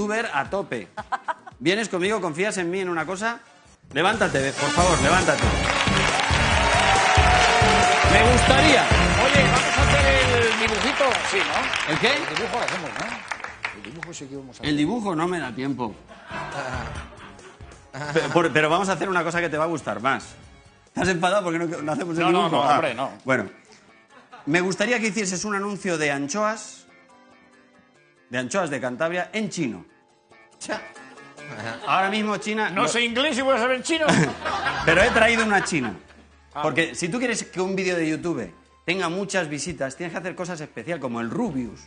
youtuber a tope. ¿Vienes conmigo? ¿Confías en mí en una cosa? Levántate, por favor, levántate. Me gustaría... Oye, vamos a hacer el dibujito, sí, ¿no? ¿El qué? El dibujo lo hacemos, ¿no? El dibujo sí que vamos a hacer. El dibujo no me da tiempo. Pero vamos a hacer una cosa que te va a gustar más. ¿Estás enfadado porque no hacemos el dibujo? No, hombre, no. Bueno, me gustaría que hicieses un anuncio de anchoas de Cantabria en chino. Ahora mismo China... No sé inglés y voy a saber chino. Pero he traído una china. Porque si tú quieres que un vídeo de YouTube tenga muchas visitas, tienes que hacer cosas especiales, como el Rubius.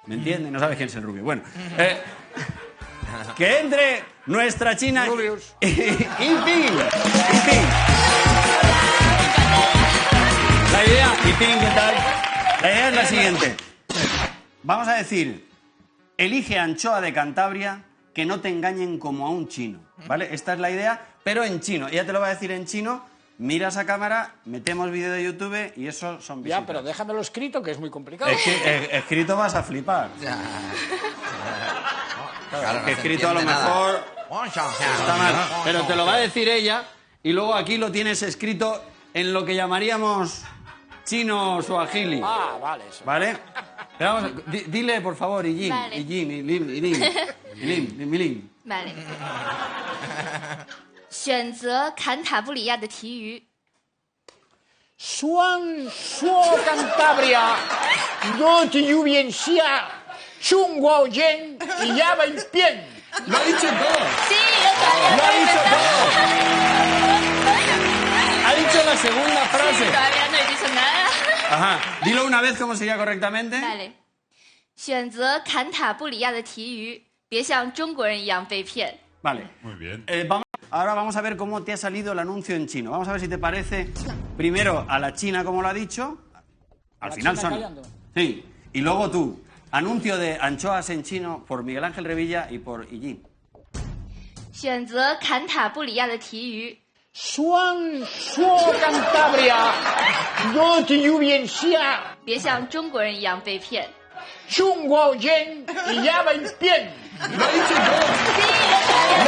¿Me entiendes? No sabes quién es el Rubius. Bueno, que entre nuestra china... Rubius. Yiping. La idea... Yiping, ¿qué tal? La idea es la siguiente. Vamos a decir, elige anchoa de Cantabria que no te engañen como a un chino, ¿vale? Esta es la idea, pero en chino. Ella te lo va a decir en chino, miras a cámara, metemos vídeo de YouTube y eso son visitas. Ya, pero déjamelo escrito, que es muy complicado. Es que escrito vas a flipar. Claro, Que escrito a lo mejor está mal, pero te lo va a decir ella y luego aquí lo tienes escrito en lo que llamaríamos chino suajili. Ah, vale, eso. ¿Vale? Pero vamos, dile, por favor, Ijin. Vale. Ilim. vale。选择坎塔布里亚的提鱼， Suan Suo Cantabria, no te lluviencia, Chunguo Yen y ya va bien. Lo ha dicho todo. Sí, yo todavía Lo ha no he dicho empezado. todo. Ha dicho la segunda frase. Todavía no he dicho nada. Ajá. Dilo una vez cómo sería correctamente. vale，选择坎塔布里亚的提鱼，别像中国人一样被骗。 Vale. Muy bien. Ahora vamos a ver cómo te ha salido el anuncio en chino. Vamos a ver si te parece primero a la china como lo ha dicho. Al La final china son... callando. Sí. Y luego tú. Anuncio de anchoas en chino por Miguel Ángel Revilla y por Ijin. 选择坎塔布里亚的提鱼， Suan Suo Cantabria, no te lluviencia, 别像中国人一样被骗。 Chunguo Yen y ya va bien. Lo ha dicho todo.